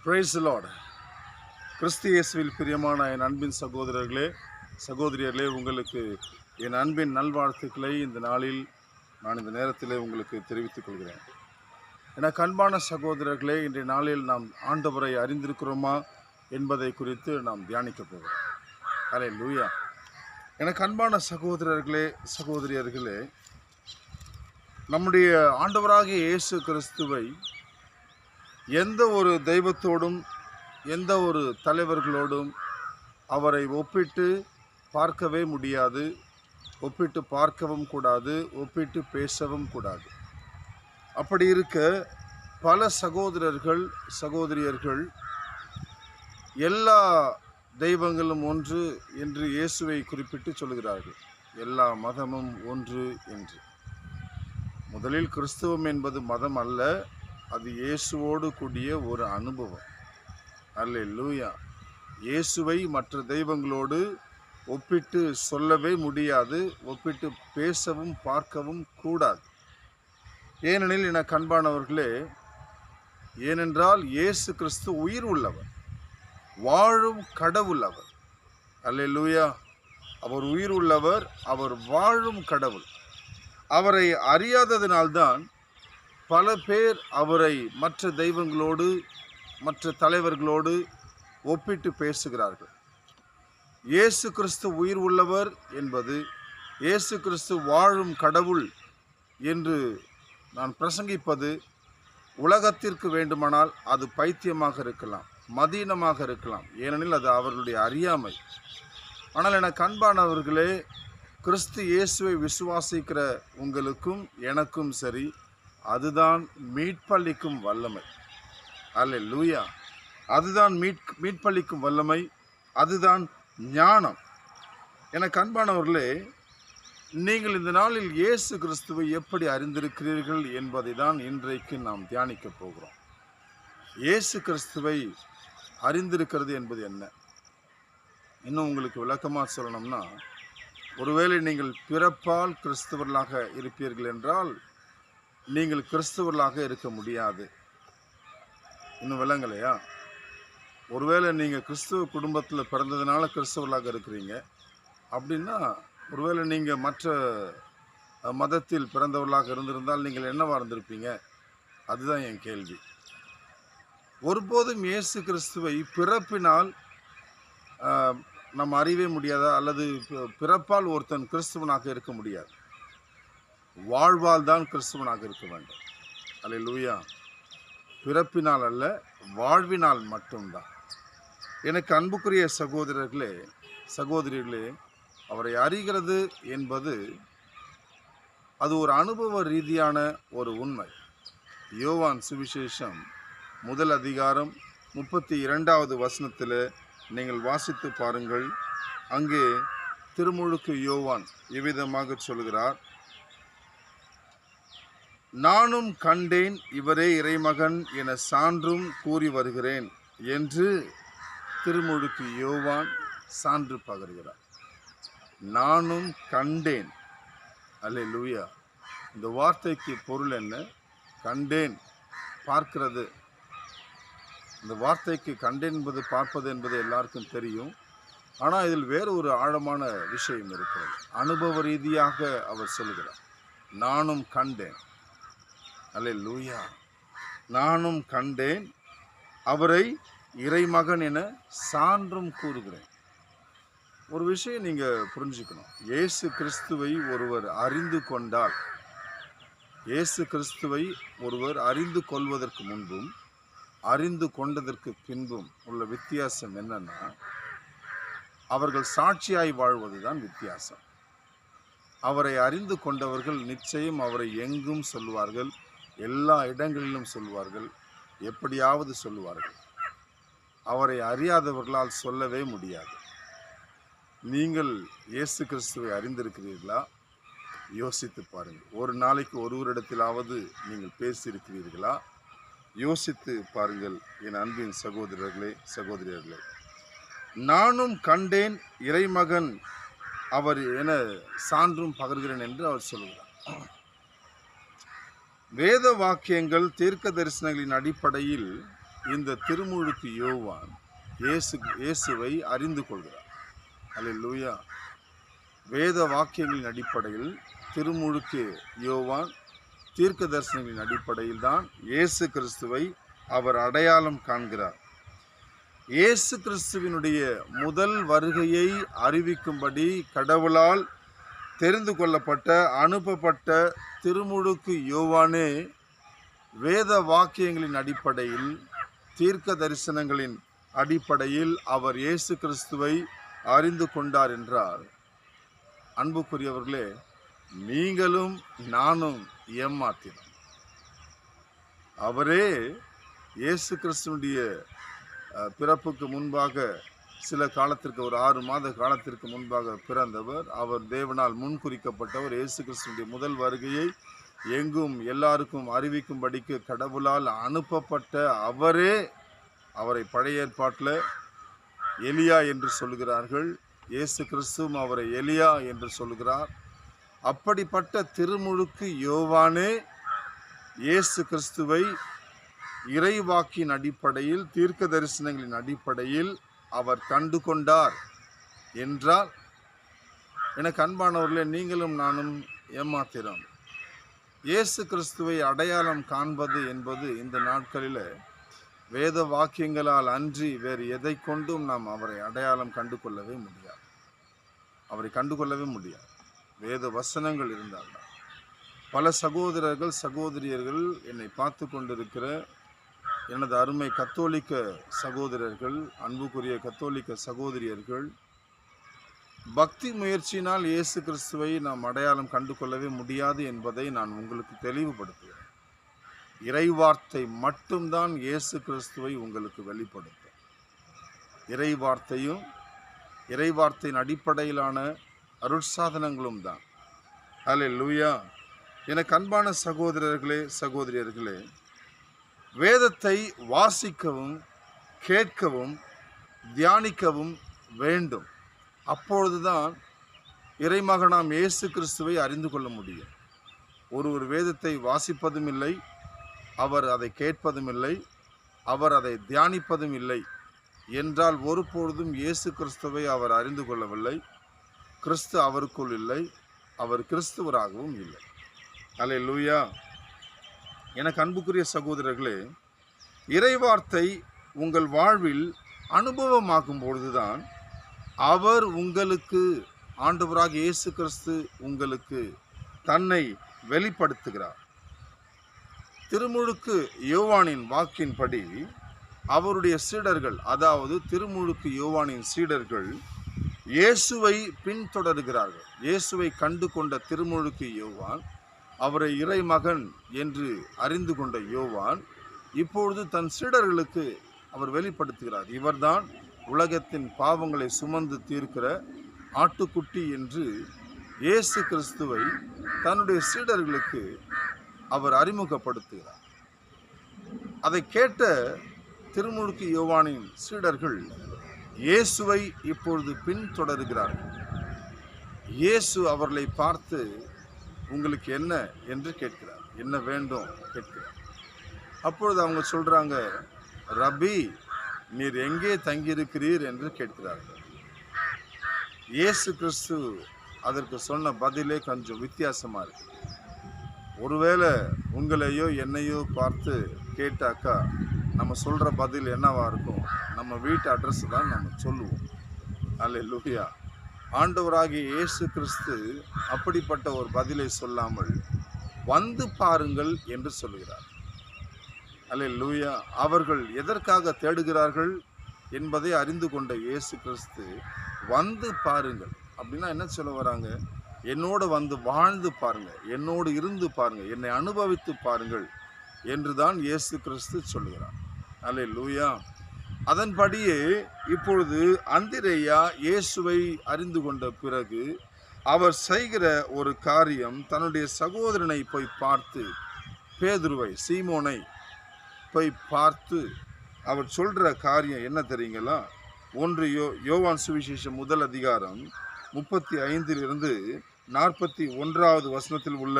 Praise the Lord. கிறிஸ்து இயேசுவில் பிரியமான என் அன்பின் சகோதரர்களே, சகோதரியர்களே, உங்களுக்கு என் அன்பின் நல்வாழ்த்துக்களை இந்த நாளில் நான் இந்த நேரத்தில் உங்களுக்கு தெரிவித்துக் கொள்கிறேன். எனக்கு அன்பான சகோதரர்களே, இன்றைய நாளில் நாம் ஆண்டவரை அறிந்திருக்கிறோமா என்பதை குறித்து நாம் தியானிக்க போகிறோம். ஹல்லேலூயா. எனக்கு அன்பான சகோதரர்களே, சகோதரியர்களே, நம்முடைய ஆண்டவராகிய இயேசு கிறிஸ்துவை எந்த ஒரு தெய்வத்தோடும் எந்த ஒரு தலைவர்களோடும் அவரை ஒப்பிட்டு பார்க்கவே முடியாது, ஒப்பிட்டு பார்க்கவும் கூடாது, ஒப்பிட்டு பேசவும் கூடாது. அப்படி இருக்க பல சகோதரர்கள் சகோதரியர்கள் எல்லா தெய்வங்களும் ஒன்று என்று இயேசுவை குறிப்பிட்டு சொல்கிறார்கள். எல்லா மதமும் ஒன்று என்று. முதலில் கிறிஸ்துவம் என்பது மதம் அல்ல, அது இயேசுவோடு கூடிய ஒரு அனுபவம். அல்லேலூயா. இயேசுவை மற்ற தெய்வங்களோடு ஒப்பிட்டு சொல்லவே முடியாது, ஒப்பிட்டு பேசவும் பார்க்கவும் கூடாது. ஏனெனில் எனக்கு அன்பானவர்களே, ஏனென்றால் இயேசு கிறிஸ்து உயிர் உள்ளவர், வாழும் கடவுள் அவர். அல்லேலூயா. அவர் உயிர் உள்ளவர், அவர் வாழும் கடவுள். அவரை அறியாததினால்தான் பல பேர் அவரை மற்ற தெய்வங்களோடு மற்ற தலைவர்களோடு ஒப்பிட்டு பேசுகிறார்கள். இயேசு கிறிஸ்து உயிர் உள்ளவர் என்பது, இயேசு கிறிஸ்து வாழும் கடவுள் என்று நான் பிரசங்கிப்பது உலகத்திற்கு வேண்டுமானால் அது பைத்தியமாக இருக்கலாம், மதீனமாக இருக்கலாம். ஏனெனில் அது அவர்களுடைய அறியாமை. ஆனால் எனக்கு அன்பானவர்களே, கிறிஸ்து இயேசுவை விசுவாசிக்கிற உங்களுக்கும் எனக்கும் சரி, அதுதான் மீட்பளிக்கும் வல்லமை. அல்லேலூயா. அதுதான் மீட்பளிக்கும் வல்லமை, அதுதான் ஞானம். எனக்கு அன்பானவர்களே, நீங்கள் இந்த நாளில் இயேசு கிறிஸ்துவை எப்படி அறிந்திருக்கிறீர்கள் என்பதை தான் இன்றைக்கு நாம் தியானிக்க போகிறோம். இயேசு கிறிஸ்துவை அறிந்திருக்கிறது என்பது என்ன? இன்னும் உங்களுக்கு விளக்கமாக சொல்லணும்னா, ஒருவேளை நீங்கள் பிறப்பால் கிறிஸ்தவர்களாக இருப்பீர்கள் என்றால் நீங்கள் கிறிஸ்தவர்களாக இருக்க முடியாது. இன்னும் விளங்கலையா? ஒருவேளை நீங்கள் கிறிஸ்துவ குடும்பத்தில் பிறந்ததுனால கிறிஸ்தவர்களாக இருக்கிறீங்க அப்படின்னா, ஒருவேளை நீங்கள் மற்ற மதத்தில் பிறந்தவர்களாக இருந்திருந்தால் நீங்கள் என்னவா இருந்திருப்பீங்க? அதுதான் என் கேள்வி. ஒருபோதும் இயேசு கிறிஸ்துவை பிறப்பினால் நம்ம அறியவே முடியாதா? அல்லது பிறப்பால் ஒருத்தன் கிறிஸ்துவனாக இருக்க முடியாது. வாழ்வால் தான் கிறிஸ்துவனாக இருக்க வேண்டும். அல்லேலூயா. பிறப்பினால் அல்ல, வாழ்வினால் மட்டும்தான். எனக்கு அன்புக்குரிய சகோதரர்களே, சகோதரிகளே, அவரை அறிகிறது என்பது அது ஒரு அனுபவ ரீதியான ஒரு உண்மை. யோவான் சுவிசேஷம் 1 அதிகாரம் 32வது வசனத்தில் நீங்கள் வாசித்து பாருங்கள். அங்கே திருமுழுக்கு யோவான் இவ்விதமாக சொல்கிறார்: நானும் கண்டேன், இவரே இறைமகன் என சான்றும் கூறி வருகிறேன் என்று திருமுழுக்கு யோவான் சான்று பகர்கிறார். நானும் கண்டேன். அல்லேலூயா. இந்த வார்த்தைக்கு பொருள் என்ன? கண்டேன், பார்க்கிறது. இந்த வார்த்தைக்கு கண்டேன் என்பது பார்ப்பது என்பது எல்லாருக்கும் தெரியும். ஆனால் இதில் வேறு ஒரு ஆழமான விஷயம் இருக்கிறது. அனுபவ ரீதியாக அவர் சொல்கிறார், நானும் கண்டேன். அல்லேலூயா. நானும் கண்டேன், அவரை இறைமகன் என சான்றும் கூறுகிறேன். ஒரு விஷயம் நீங்கள் புரிஞ்சுக்கணும். இயேசு கிறிஸ்துவை ஒருவர் அறிந்து கொண்டால், இயேசு கிறிஸ்துவை ஒருவர் அறிந்து கொள்வதற்கு முன்பும் அறிந்து கொண்டதற்கு பின்பும் உள்ள வித்தியாசம் என்னன்னா, அவர்கள் சாட்சியாய் வாழ்வது தான் வித்தியாசம். அவரை அறிந்து கொண்டவர்கள் நிச்சயம் அவரை எங்கும் சொல்லுவார்கள், எல்லா இடங்களிலும் சொல்லுவார்கள், எப்படியாவது சொல்லுவார்கள். அவரை அறியாதவர்களால் சொல்லவே முடியாது. நீங்கள் இயேசு கிறிஸ்துவை அறிந்திருக்கிறீர்களா? யோசித்து பாருங்கள். ஒரு நாளைக்கு ஒருவரிடத்திலாவது நீங்கள் பேசியிருக்கிறீர்களா? யோசித்து பாருங்கள் என் அன்பின் சகோதரர்களே, சகோதரியர்களே. நானும் கண்டேன், இறைமகன் அவர் என சான்றும் பகர்கிறேன் என்று அவர் சொல்கிறார். வேத வாக்கியங்கள் தீர்க்க தரிசனங்களின் அடிப்படையில் இந்த திருமுழுக்கு யோவான் இயேசுவை அறிந்து கொள்கிறார். அல்லேலூயா. வேத வாக்கியங்களின் அடிப்படையில் திருமுழுக்கு யோவான் தீர்க்க தரிசனங்களின் அடிப்படையில் தான் இயேசு கிறிஸ்துவை அவர் அடையாளம் காண்கிறார். இயேசு கிறிஸ்துவினுடைய முதல் வருகையை அறிவிக்கும்படி கடவுளால் தெரிந்து கொள்ளப்பட்ட அனுப்பப்பட்ட திருமுழுக்கு யோவானே வேத வாக்கியங்களின் அடிப்படையில் தீர்க்க தரிசனங்களின் அடிப்படையில் அவர் இயேசு கிறிஸ்துவை அறிந்து கொண்டார் என்றால், அன்புக்குரியவர்களே, நீங்களும் நானும் ஏமாத்தினோம். அவரே இயேசு கிறிஸ்துவனுடைய பிறப்புக்கு முன்பாக சில காலத்திற்கு, ஒரு 6 மாத காலத்திற்கு முன்பாக பிறந்தவர். அவர் தேவனால் முன்குறிக்கப்பட்டவர். இயேசு கிறிஸ்துவனுடைய முதல் வருகையை எங்கும் எல்லாருக்கும் அறிவிக்கும்படிக்கு கடவுளால் அனுப்பப்பட்ட அவரே, அவரை பழைய ஏற்பாட்டில் எலியா என்று சொல்கிறார்கள். இயேசு கிறிஸ்துவும் அவரை எலியா என்று சொல்கிறார். அப்படிப்பட்ட திருமுழுக்கு யோவானே இயேசு கிறிஸ்துவை இறைவாக்கின் அடிப்படையில் தீர்க்க தரிசனங்களின் அடிப்படையில் அவர் கண்டு கொண்டார் என்றால், எனக்கு அன்பானவர்களே, நீங்களும் நானும் ஏமாத்திரோம். இயேசு கிறிஸ்துவை அடையாளம் காண்பது என்பது இந்த நாட்களில் வேத வாக்கியங்களால் அன்றி வேறு எதை கொண்டும் நாம் அவரை அடையாளம் கண்டு கொள்ளவே முடியாது. அவரை கண்டுகொள்ளவே முடியாது. வேத வசனங்கள் இருந்தால்தான். பல சகோதரர்கள் சகோதரியர்கள், என்னை பார்த்து கொண்டிருக்கிற எனது அருமை கத்தோலிக்க சகோதரர்கள், அன்புக்குரிய கத்தோலிக்க சகோதரியர்கள், பக்தி முயற்சியினால் இயேசு கிறிஸ்துவை நாம் அடையாளம் கண்டு கொள்ளவே முடியாது என்பதை நான் உங்களுக்கு தெளிவுபடுத்துகிறேன். இறைவார்த்தை மட்டும்தான் இயேசு கிறிஸ்துவை உங்களுக்கு வெளிப்படுத்தும். இறைவார்த்தையும் இறைவார்த்தையின் அடிப்படையிலான அருட்சாதனங்களும் தான். அல்லேலூயா. எனக்கு அன்பான சகோதரர்களே சகோதரியர்களே, வேதத்தை வாசிக்கவும் கேட்கவும் தியானிக்கவும் வேண்டும். அப்பொழுதுதான் இறைமகனாம் இயேசு கிறிஸ்துவை அறிந்து கொள்ள முடியும். ஒரு வேதத்தை வாசிப்பதும் இல்லை, அவர் அதை கேட்பதும் இல்லை, அவர் அதை தியானிப்பதும் இல்லை என்றால் ஒருபொழுதும் இயேசு கிறிஸ்துவை அவர் அறிந்து கொள்ளவில்லை. கிறிஸ்து அவருக்குள் இல்லை, அவர் கிறிஸ்துவராகவும் இல்லை. அல்லேலூயா. எனக்கு அன்புக்குரிய சகோதரர்களே, இறைவார்த்தை உங்கள் வாழ்வில் அனுபவமாகும் பொழுதுதான் அவர் உங்களுக்கு, ஆண்டவராக இயேசு கிறிஸ்து உங்களுக்கு தன்னை வெளிப்படுத்துகிறார். திருமுழுக்கு யோவானின் வாக்கின்படி அவருடைய சீடர்கள், அதாவது திருமுழுக்கு யோவானின் சீடர்கள் இயேசுவை பின்தொடர்கிறார்கள். இயேசுவை கண்டு கொண்ட திருமுழுக்கு யோவான், அவரை இறைமகன் என்று அறிந்து கொண்ட யோவான் இப்பொழுது தன் சீடர்களுக்கு அவர் வெளிப்படுத்துகிறார். இவர்தான் உலகத்தின் பாவங்களை சுமந்து தீர்க்கிற ஆட்டுக்குட்டி என்று இயேசு கிறிஸ்துவை தன்னுடைய சீடர்களுக்கு அவர் அறிமுகப்படுத்துகிறார். அதை கேட்ட திருமுழுக்கு யோவானின் சீடர்கள் இயேசுவை இப்பொழுது பின்தொடர்கிறார்கள். இயேசு அவர்களை பார்த்து, உங்களுக்கு என்ன என்று கேட்கிறார். என்ன வேண்டும் கேட்கிறார். அப்பொழுது அவங்க சொல்றாங்க, ரபி, நீர் எங்கே தங்கியிருக்கிறீர் என்று கேட்கிறார்கள். இயேசு கிறிஸ்து அதற்கு சொன்ன பதிலே கொஞ்சம் வித்தியாசமா இருக்கு. ஒருவேளை உங்களையோ என்னையோ பார்த்து கேட்டாக்கா நம்ம சொல்ற பதில் என்னவா இருக்கும்? நம்ம வீட்டு அட்ரஸ் தான் நம்ம சொல்லுவோம். அல்லேலூயா. ஆண்டவராகிய இயேசு கிறிஸ்து அப்படிப்பட்ட ஒரு பதிலை சொல்லாமல் வந்து பாருங்கள் என்று சொல்கிறார். அல்லேலூயா. அவர்கள் எதற்காக தேடுகிறார்கள் என்பதை அறிந்து கொண்ட இயேசு கிறிஸ்து வந்து பாருங்கள் அப்படின்னா என்ன சொல்ல வராங்க? என்னோடு வந்து வாழ்ந்து பாருங்கள், என்னோடு இருந்து பாருங்கள், என்னை அனுபவித்து பாருங்கள் என்றுதான் இயேசு கிறிஸ்து சொல்கிறார். அல்லேலூயா. அதன்படியே இப்பொழுது அந்திரேயா இயேசுவை அறிந்து கொண்ட பிறகு அவர் செய்கிற ஒரு காரியம், தன்னுடைய சகோதரனை போய் பார்த்து, பேதுருவை, சீமோனை போய் பார்த்து அவர் சொல்கிற காரியம் என்ன தெரியுங்களா? 1 யோவான் சுவிசேஷம் 1 அதிகாரம் 35 41 வசனத்தில் உள்ள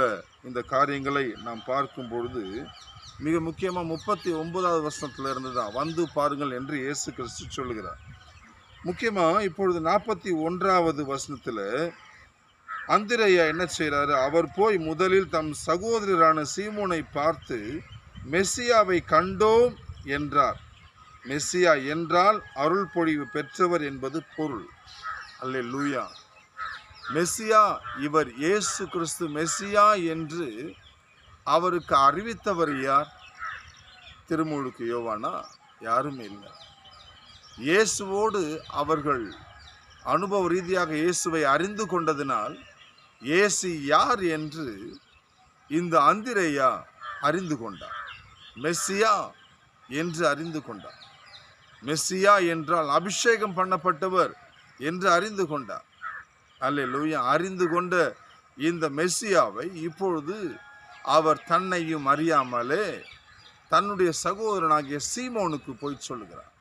இந்த காரியங்களை நாம் பார்க்கும் பொழுது, மிக முக்கியமாக 39வது வசனத்தில் இருந்து தான் வந்து பாருங்கள் என்று இயேசு கிறிஸ்து சொல்லுகிறார். முக்கியமாக இப்பொழுது 41வது வசனத்தில் அந்திரேயா என்ன செய்கிறாரு? அவர் போய் முதலில் தம் சகோதரரான சீமோனை பார்த்து மெஸ்ஸியாவை கண்டோம் என்றார். மெஸ்ஸியா என்றால் அருள் பொழிவு பெற்றவர் என்பது பொருள். அல்லேலூயா. மெஸ்ஸியா, இவர் இயேசு கிறிஸ்து மெஸ்ஸியா என்று அவருக்கு அறிவித்தவர் யார்? திருமுழுக்கு யோவானா? யாருமே இல்லை. இயேசுவோடு அவர்கள் அனுபவ ரீதியாக இயேசுவை அறிந்து கொண்டதினால் இயேசு யார் என்று இந்த அந்திரேயா அறிந்து கொண்டார். மெஸ்ஸியா என்று அறிந்து கொண்டார். மெஸ்ஸியா என்றால் அபிஷேகம் பண்ணப்பட்டவர் என்று அறிந்து கொண்டார். அல்லேலூயா. அறிந்து கொண்ட இந்த மெஸ்ஸியாவை இப்பொழுது அவர் தன்னையும் அறியாமலே தன்னுடைய சகோதரனாகிய சீமோனுக்கு போய் சொல்லுகிறார்.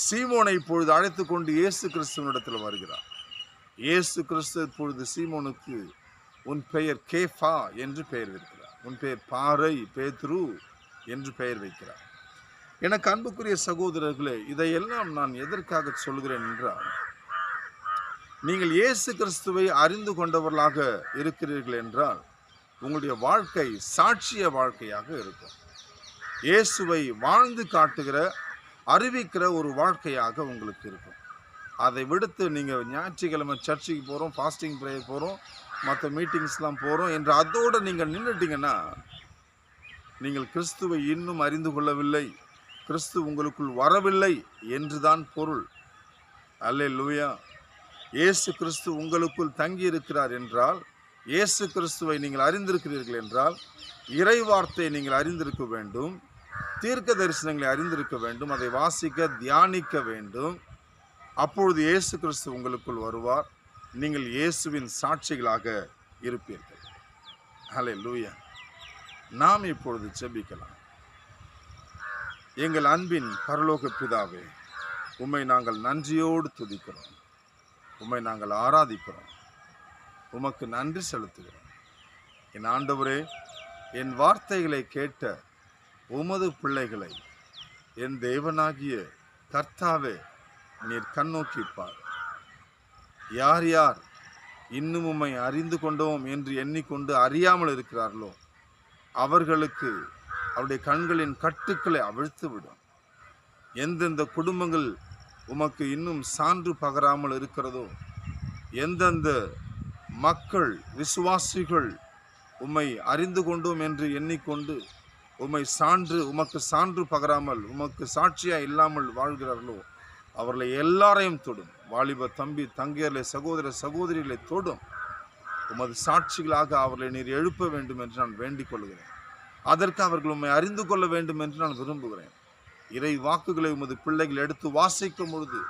சீமோனை இப்பொழுது அழைத்து கொண்டு இயேசு கிறிஸ்துவனிடத்தில் வருகிறார். இயேசு கிறிஸ்து இப்பொழுது சீமோனுக்கு உன் பெயர் கேஃபா என்று பெயர் வைக்கிறார். உன் பெயர் பாறை, பேதுரு என்று பெயர் வைக்கிறார். எனக்கு அன்புக்குரிய சகோதரர்களே, இதையெல்லாம் நான் எதற்காக சொல்கிறேன் என்றால், நீங்கள் இயேசு கிறிஸ்துவை அறிந்து கொண்டவர்களாக இருக்கிறீர்கள் என்றால் உங்களுடைய வாழ்க்கை சாட்சிய வாழ்க்கையாக இருக்கும். இயேசுவை வாழ்ந்து காட்டுகிற, அறிவிக்கிற ஒரு வாழ்க்கையாக உங்களுக்கு இருக்கும். அதை விடுத்து நீங்கள் ஞாயிற்றுக்கிழமை சர்ச்சுக்கு போகிறோம், ஃபாஸ்டிங் ப்ரேயர் போகிறோம், மற்ற மீட்டிங்ஸ்லாம் போகிறோம் என்று அதோடு நீங்கள் நின்றுட்டீங்கன்னா நீங்கள் கிறிஸ்துவை இன்னும் அறிந்து கொள்ளவில்லை, கிறிஸ்து உங்களுக்குள் வரவில்லை என்றுதான் பொருள். அல்லேலூயா. இயேசு கிறிஸ்து உங்களுக்குள் தங்கி இருக்கிறார் என்றால், இயேசு கிறிஸ்துவை நீங்கள் அறிந்திருக்கிறீர்கள் என்றால், இறை வார்த்தையை நீங்கள் அறிந்திருக்க வேண்டும், தீர்க்க தரிசனங்களை அறிந்திருக்க வேண்டும், அதை வாசிக்க தியானிக்க வேண்டும். அப்பொழுது இயேசு கிறிஸ்து உங்களுக்குள் வருவார். நீங்கள் இயேசுவின் சாட்சிகளாக இருப்பீர்கள். அல்லேலூயா. நாம் இப்பொழுது ஜெபிக்கலாம். எங்கள் அன்பின் பரலோக பிதாவே, உம்மை நாங்கள் நன்றியோடு துதிக்கிறோம், உம்மை நாங்கள் ஆராதிக்கிறோம், உமக்கு நன்றி செலுத்துகிறோம். என் ஆண்டவரே, என் வார்த்தைகளை கேட்ட உமது பிள்ளைகளை என் தேவனாகிய கர்த்தாவே நீர் கண்ணோக்கிப்பார். யார் யார் இன்னும் உம்மை அறிந்து கொண்டோம் என்று எண்ணிக்கொண்டு அறியாமல் இருக்கிறார்களோ அவர்களுக்கு அவருடைய கண்களின் கட்டுக்களை அவிழ்த்துவிடும். எந்தெந்த குடும்பங்கள் உமக்கு இன்னும் சான்று பகராமல் இருக்கிறதோ, எந்தெந்த மக்கள் விசுவாசிகள் உம்மை அறிந்து கொண்டோம் என்று எண்ணிக்கொண்டு உமக்கு சான்று பகராமல் உமக்கு சாட்சியாக இல்லாமல் வாழ்கிறார்களோ அவர்களை எல்லாரையும் தொடும். வாலிப தம்பி தங்கையர்களை, சகோதர சகோதரிகளை தொடும். உமது சாட்சிகளாக அவர்களை நீர் எழுப்ப வேண்டும் என்று நான் வேண்டிக் கொள்கிறேன். அதற்கு அவர்கள் உம்மை அறிந்து கொள்ள வேண்டும் என்று நான் விரும்புகிறேன். இறை வாக்குகளை உமது பிள்ளைகள் எடுத்து வாசிக்கும் பொழுது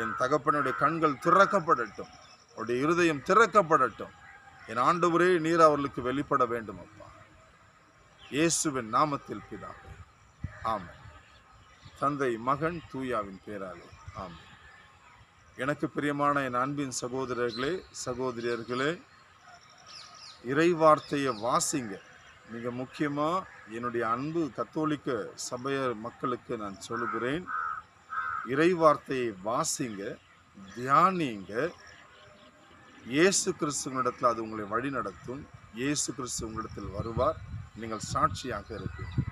என் தகப்பனுடைய கண்கள் திறக்கப்படட்டும், அவருடைய இருதயம் திறக்கப்படட்டும். என் ஆண்டவரே, நீர் அவர்களுக்கு வெளிப்பட வேண்டும் அப்பா. இயேசுவின் நாமத்தில் பிதாவே, ஆமென். தந்தை, மகன், தூயாவின் பேராலே, ஆமென். எனக்கு பிரியமான என் அன்பின் சகோதரர்களே, சகோதரியர்களே, இறை வார்த்தையை வாசிங்க. மிக முக்கியமாக என்னுடைய அன்பு கத்தோலிக்க சபையர் மக்களுக்கு நான் சொல்லுகிறேன், இறை வார்த்தையை வாசிங்க, தியானிங்க. இயேசு கிறிஸ்துவனிடத்தில் அது உங்களை வழி நடத்தும். இயேசு கிறிஸ்து உங்களிடத்தில் வருவார். நீங்கள் சாட்சியாக இருப்பீர்கள்.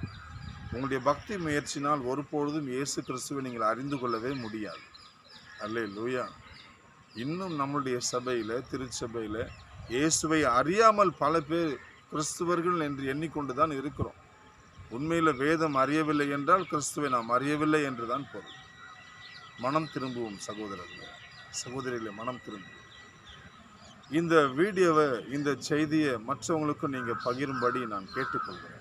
உங்களுடைய பக்தி முயற்சினால் ஒருபொழுதும் இயேசு கிறிஸ்துவை நீங்கள் அறிந்து கொள்ளவே முடியாது. அல்லேலூயா. இன்னும் நம்முடைய சபையில், திருச்சபையில் இயேசுவை அறியாமல் பல பேர் கிறிஸ்துவர்கள் என்று எண்ணிக்கொண்டு தான் இருக்கிறோம். உண்மையில் வேதம் அறியவில்லை என்றால் கிறிஸ்துவை நாம் அறியவில்லை என்று தான் பொருள். மனம் திரும்புவோம் சகோதரர்களே, சகோதரிகளே, மனம் திரும்புவோம். இந்த வீடியோவை, இந்த செய்தியை மற்றவங்களுக்கும் நீங்கள் பகிரும்படி நான் கேட்டுக்கொள்கிறேன்.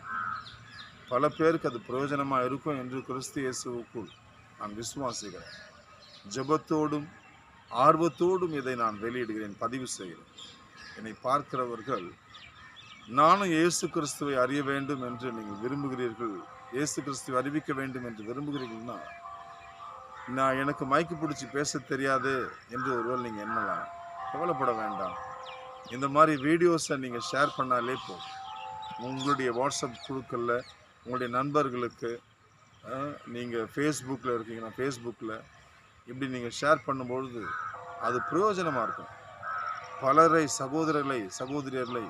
பல பேருக்கு அது பிரயோஜனமாக இருக்கும் என்று கிறிஸ்து இயேசுவுக்குள் நான் விசுவாசிக்கிறேன். ஜெபத்தோடும் ஆர்வத்தோடும் இதை நான் வெளியிடுகிறேன், பதிவு செய்கிறேன். என்னை பார்க்கிறவர்கள் நானும் இயேசு கிறிஸ்துவை அறிய வேண்டும் என்று நீங்கள் விரும்புகிறீர்கள், இயேசு கிறிஸ்துவை அறிவிக்க வேண்டும் என்று விரும்புகிறீர்கள்னா, நான் எனக்கு மைக்கு பிடிச்சி பேச தெரியாது என்று ஒருவேளை நீங்கள் எண்ணலாம். கவலைப்பட வேண்டாம். இந்த மாதிரி வீடியோஸை நீங்கள் ஷேர் பண்ணாலே போதும். உங்களுடைய வாட்ஸ்அப் குழுக்களில் உங்களுடைய நண்பர்களுக்கு, நீங்கள் ஃபேஸ்புக்கில் இருக்கீங்கன்னா ஃபேஸ்புக்கில் இப்படி நீங்கள் ஷேர் பண்ணும்பொழுது அது பிரயோஜனமாக இருக்கும். பலரை, சகோதரியர்களை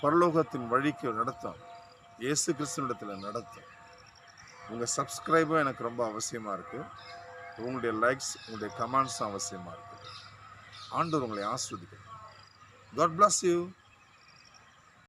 பரலோகத்தின் வழிக்கு நடத்தும். இயேசு கிறிஸ்துவிடத்தில் நடத்தும். உங்கள் சப்ஸ்கிரைபும் எனக்கு ரொம்ப அவசியமாக இருக்குது. உங்களுடைய லைக்ஸ், உங்களுடைய கமெண்ட்ஸும் அவசியமாக இருக்குது. ஆண்டவர் உங்களை ஆஸ்வதிக்கட்டும். God bless you.